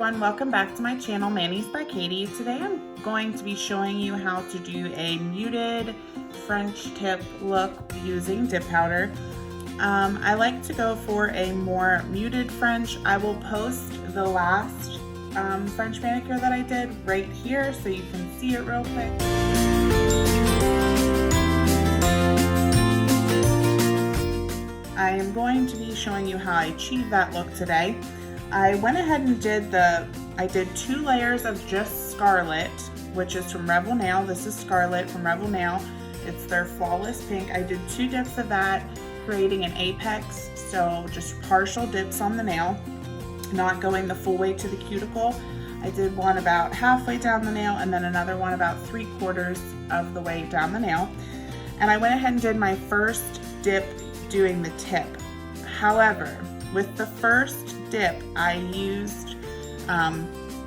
everyone, welcome back to my channel, Manis by Katie. Today I'm going to be showing you how to do a muted French tip look using dip powder. I like to go for a more muted French. I will post the last French manicure that I did right here so you can see it real quick. I am going to be showing you how I achieved that look today. I went ahead and I did 2 layers of just Scarlet, which is from Rebel Nail. This is Scarlet from Rebel Nail. It's their Flawless Pink. I did 2 dips of that, creating an apex, so just partial dips on the nail, not going the full way to the cuticle. I did one about halfway down the nail and then another one about 3/4 of the way down the nail. And I went ahead and did my first dip doing the tip. However, with the first dip, I used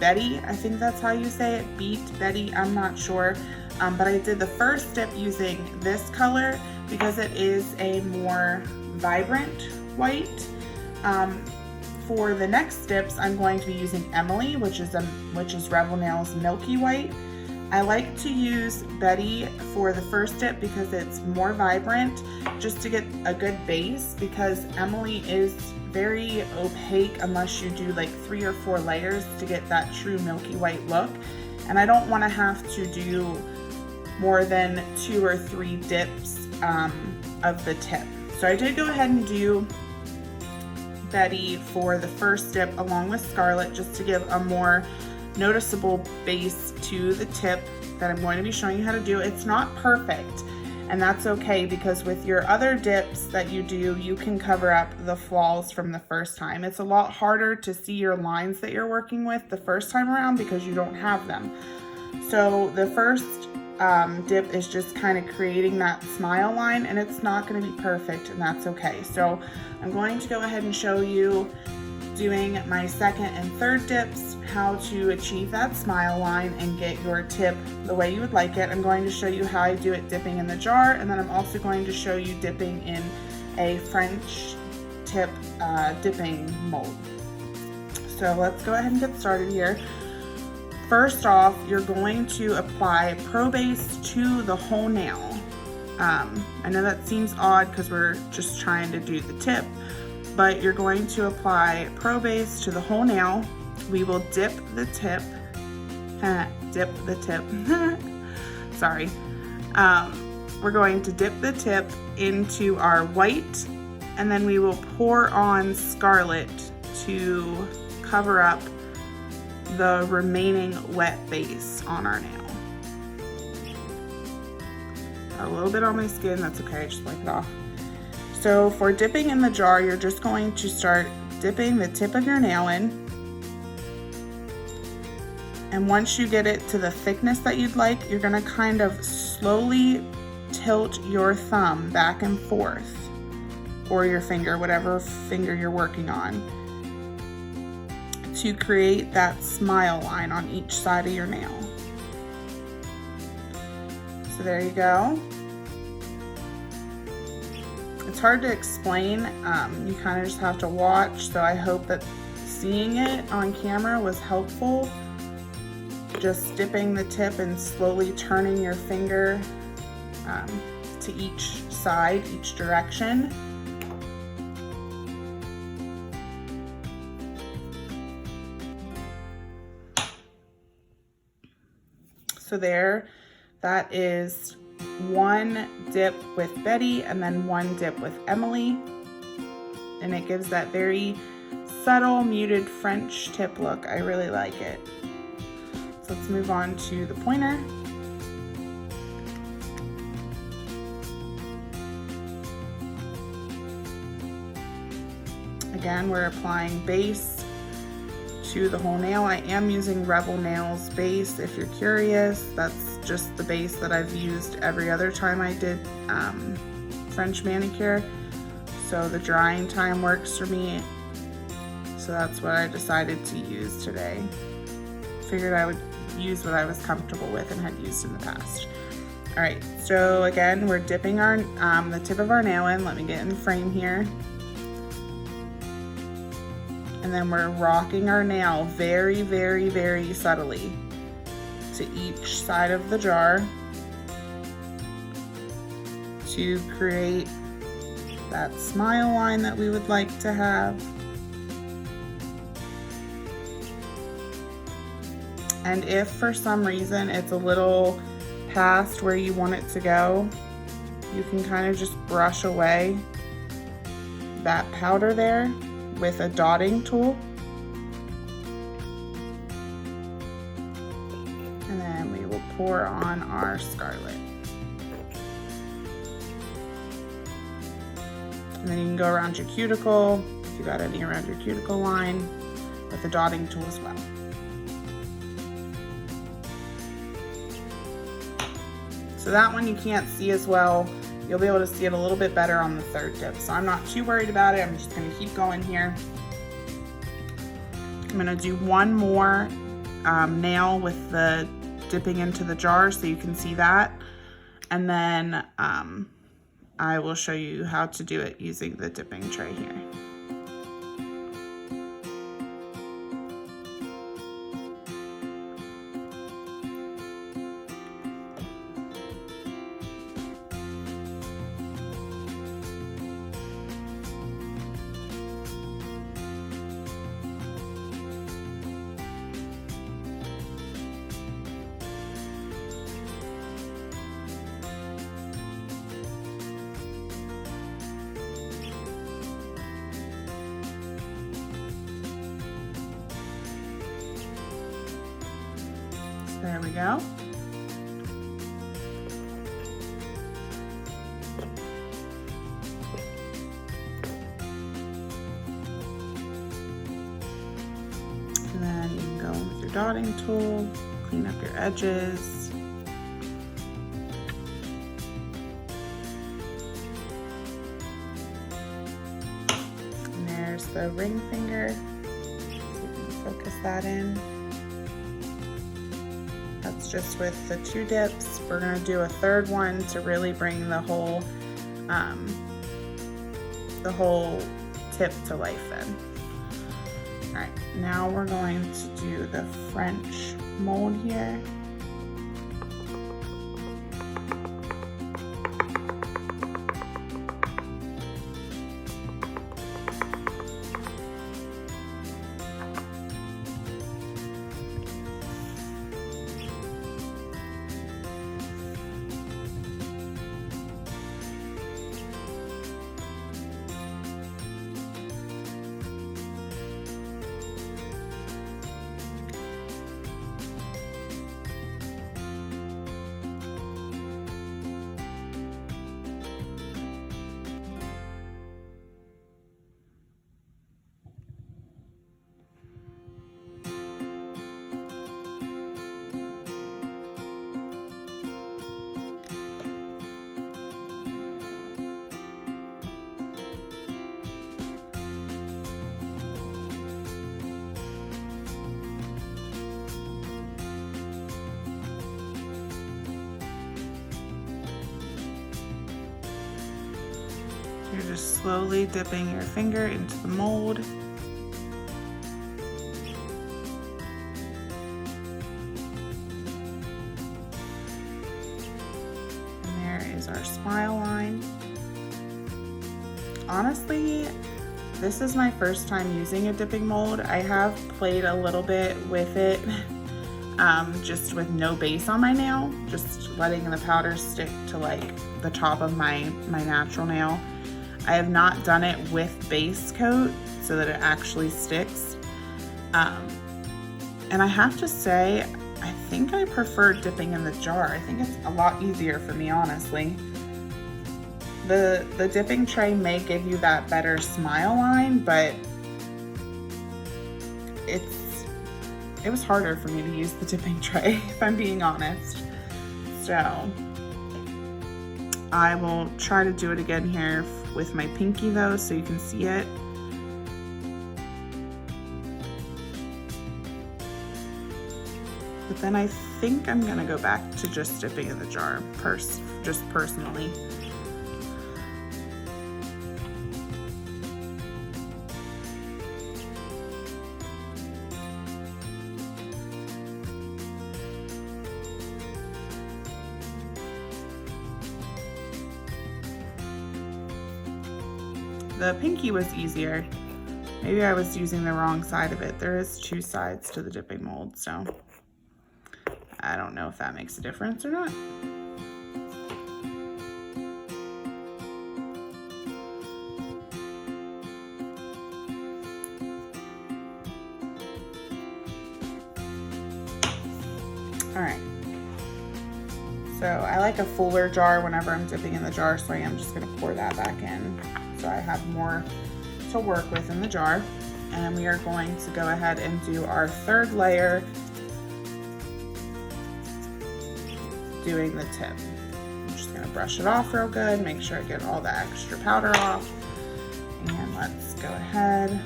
Betty, I think that's how you say it, Beat Betty, I'm not sure. But I did the first dip using this color because it is a more vibrant white. For the next dips, I'm going to be using Emily, which is Rebel Nail's Milky White. I like to use Betty for the first dip because it's more vibrant, just to get a good base, because Emily is very opaque unless you do like 3 or 4 layers to get that true milky white look. And I don't want to have to do more than 2 or 3 dips of the tip. So I did go ahead and do Betty for the first dip along with Scarlet, just to give a more noticeable base to the tip that I'm going to be showing you how to do. It's not perfect, and that's okay, because with your other dips that you do, you can cover up the flaws from the first time. It's a lot harder to see your lines that you're working with the first time around because you don't have them. So the first dip is just kind of creating that smile line, and it's not going to be perfect, and that's okay. So I'm going to go ahead and show you, doing my second and third dips, how to achieve that smile line and get your tip the way you would like it. I'm going to show you how I do it dipping in the jar, and then I'm also going to show you dipping in a French tip dipping mold. So let's go ahead and get started here. First off, you're going to apply Pro Base to the whole nail. I know that seems odd because we're just trying to do the tip, but you're going to apply Pro Base to the whole nail. We will dip the tip, sorry. We're going to dip the tip into our white, and then we will pour on Scarlet to cover up the remaining wet base on our nail. Got a little bit on my skin, that's okay, just wipe it off. So for dipping in the jar, you're just going to start dipping the tip of your nail in. And once you get it to the thickness that you'd like, you're gonna kind of slowly tilt your thumb back and forth, or your finger, whatever finger you're working on, to create that smile line on each side of your nail. So there you go. It's hard to explain, you kind of just have to watch, so I hope that seeing it on camera was helpful. Just dipping the tip and slowly turning your finger to each side, each direction. So there, that is 1 dip with Betty and then 1 dip with Emily, and it gives that very subtle muted French tip look. I really like it. So let's move on to the pointer. Again, we're applying base to the whole nail. I am using Rebel Nails base, if you're curious. That's just the base that I've used every other time I did French manicure. So the drying time works for me. So that's what I decided to use today. Figured I would use what I was comfortable with and had used in the past. All right, so again, we're dipping our the tip of our nail in. Let me get in the frame here. And then we're rocking our nail very, very, very subtly to each side of the jar to create that smile line that we would like to have. And if for some reason it's a little past where you want it to go, you can kind of just brush away that powder there with a dotting tool. And then we will pour on our scarlet. And then you can go around your cuticle, if you got any around your cuticle line, with a dotting tool as well. So that one you can't see as well. You'll be able to see it a little bit better on the third dip. So I'm not too worried about it. I'm just gonna keep going here. I'm gonna do one more nail with the dipping into the jar so you can see that. And then I will show you how to do it using the dipping tray here. There we go. And then you can go with your dotting tool, clean up your edges. And there's the ring finger. So you can focus that in. That's just with the 2 dips. We're gonna do a third one to really bring the whole tip to life then. All right, now we're going to do the French mold here. You're just slowly dipping your finger into the mold. And there is our smile line. Honestly, this is my first time using a dipping mold. I have played a little bit with it, just with no base on my nail, just letting the powder stick to like the top of my natural nail. I have not done it with base coat so that it actually sticks. And I have to say, I think I prefer dipping in the jar. I think it's a lot easier for me, honestly. The dipping tray may give you that better smile line, but it was harder for me to use the dipping tray, if I'm being honest. So I will try to do it again here with my pinky though, so you can see it. But then I think I'm gonna go back to just dipping in the jar, just personally. The pinky was easier. Maybe I was using the wrong side of it. There is 2 sides to the dipping mold, so I don't know if that makes a difference or not. All right, so I like a fuller jar whenever I'm dipping in the jar, so I am just gonna pour that back in so I have more to work with in the jar. And we are going to go ahead and do our 3rd layer, doing the tip. I'm just gonna brush it off real good, make sure I get all the extra powder off. And let's go ahead,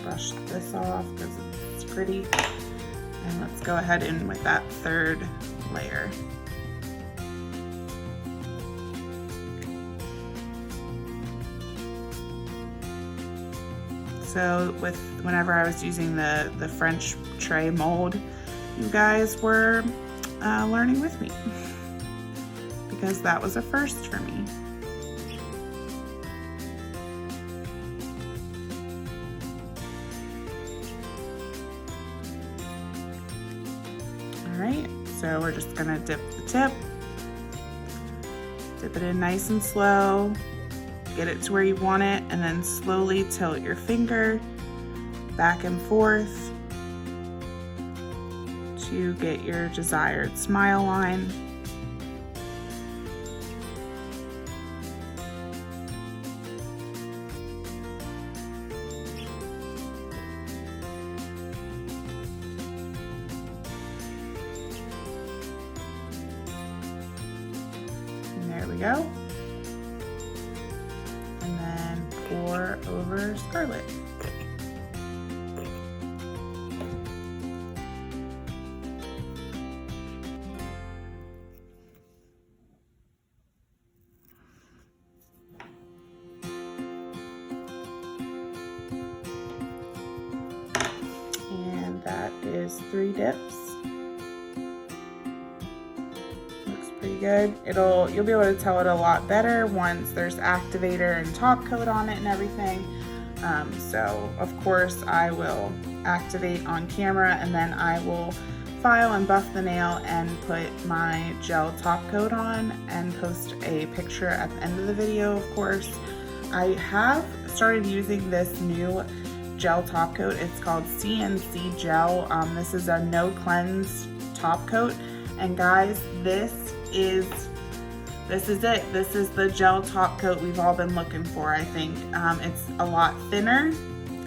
brush this off because it's pretty. And let's go ahead in with that 3rd layer. So whenever I was using the French tray mold, you guys were learning with me because that was a first for me. All right, so we're just gonna dip the tip, dip it in nice and slow, get it to where you want it, and then slowly tilt your finger back and forth to get your desired smile line. There we go. And then pour over Scarlet. And that is 3 dips. Good. You'll be able to tell it a lot better once there's activator and top coat on it and everything. So of course I will activate on camera, and then I will file and buff the nail and put my gel top coat on and post a picture at the end of the video, of course. I have started using this new gel top coat. It's called CNC Gel. This is a no cleanse top coat, and guys, this is it. This is the gel top coat we've all been looking for, I think. It's a lot thinner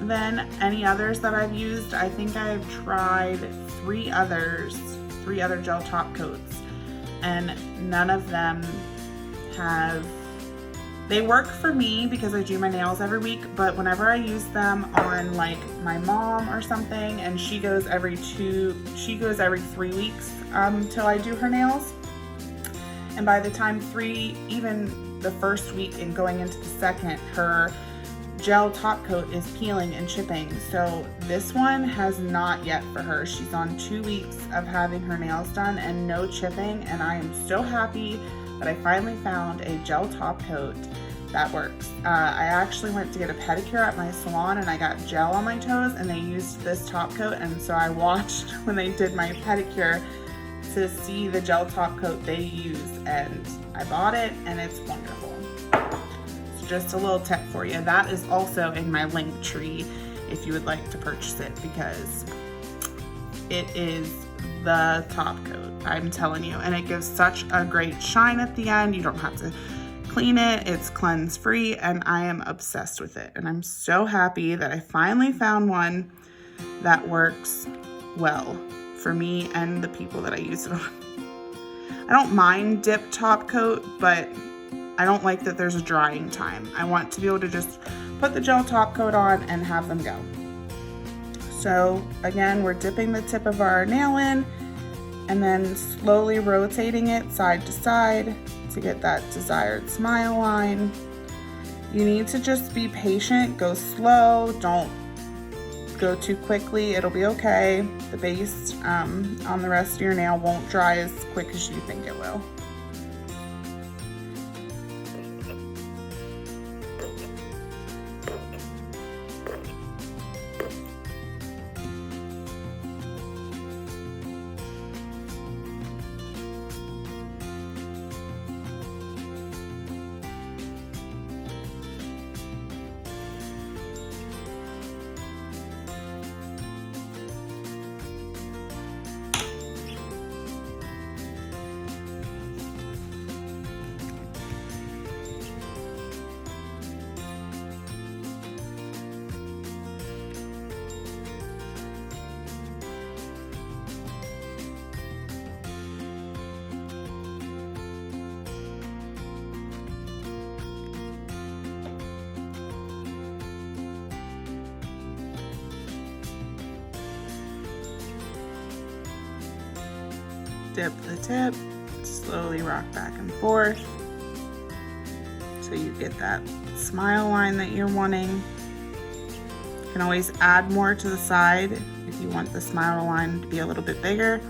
than any others that I've used. I think I've tried 3 other gel top coats, and none of them they work for me because I do my nails every week, but whenever I use them on like my mom or something, and she goes every 3 weeks till I do her nails. And by the time even the first week and going into the second, her gel top coat is peeling and chipping. So this one has not yet for her. She's on 2 weeks of having her nails done and no chipping. And I am so happy that I finally found a gel top coat that works. I actually went to get a pedicure at my salon and I got gel on my toes, and they used this top coat. And so I watched when they did my pedicure to see the gel top coat they use, and I bought it and it's wonderful. So just a little tip for you. That is also in my link tree if you would like to purchase it, because it is the top coat, I'm telling you, and it gives such a great shine at the end. You don't have to clean it. It's cleanse free, and I am obsessed with it, and I'm so happy that I finally found one that works well for me and the people that I use it on. I don't mind dip top coat, but I don't like that there's a drying time. I want to be able to just put the gel top coat on and have them go. So again, we're dipping the tip of our nail in and then slowly rotating it side to side to get that desired smile line. You need to just be patient, go slow, don't go too quickly, it'll be okay. The base on the rest of your nail won't dry as quick as you think it will. dip the tip, slowly rock back and forth so you get that smile line that you're wanting. You can always add more to the side if you want the smile line to be a little bit bigger.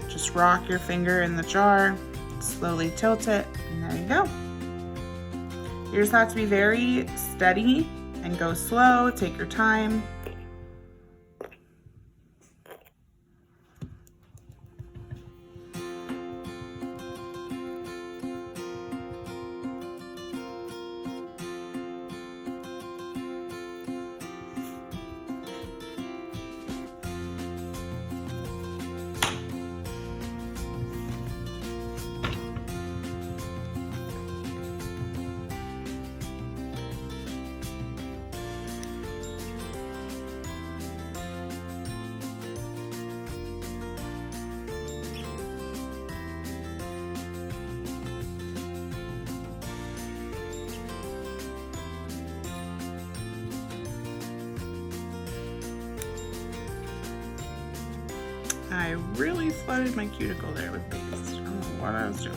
Just rock your finger in the jar, slowly tilt it, and there you go. You just have to be very steady and go slow, take your time. I really flooded my cuticle there with paste. I don't know what I was doing.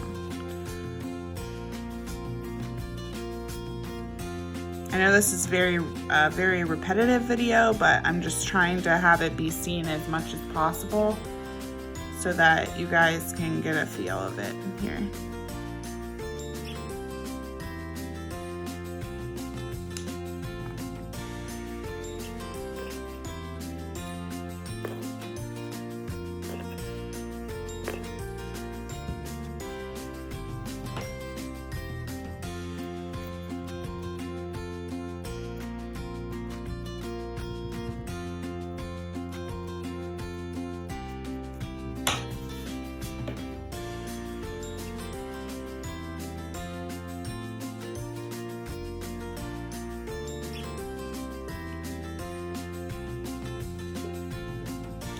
I know this is very repetitive video, but I'm just trying to have it be seen as much as possible so that you guys can get a feel of it here.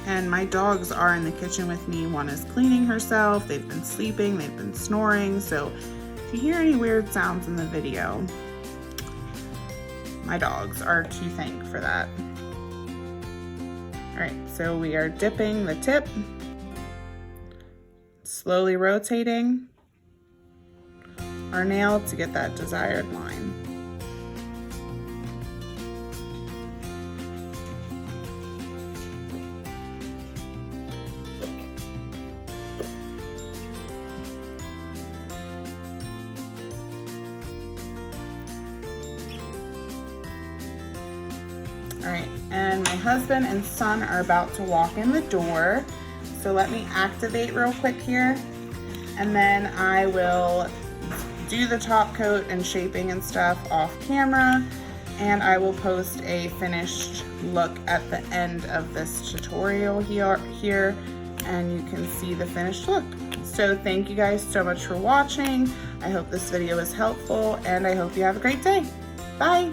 And my dogs are in the kitchen with me. One is cleaning herself, they've been sleeping, they've been snoring, so if you hear any weird sounds in the video, my dogs are to thank for that. All right, so we are dipping the tip, slowly rotating our nail to get that desired line. All right, and my husband and son are about to walk in the door. So let me activate real quick here, and then I will do the top coat and shaping and stuff off camera, and I will post a finished look at the end of this tutorial here, and you can see the finished look. So thank you guys so much for watching. I hope this video was helpful, and I hope you have a great day. Bye.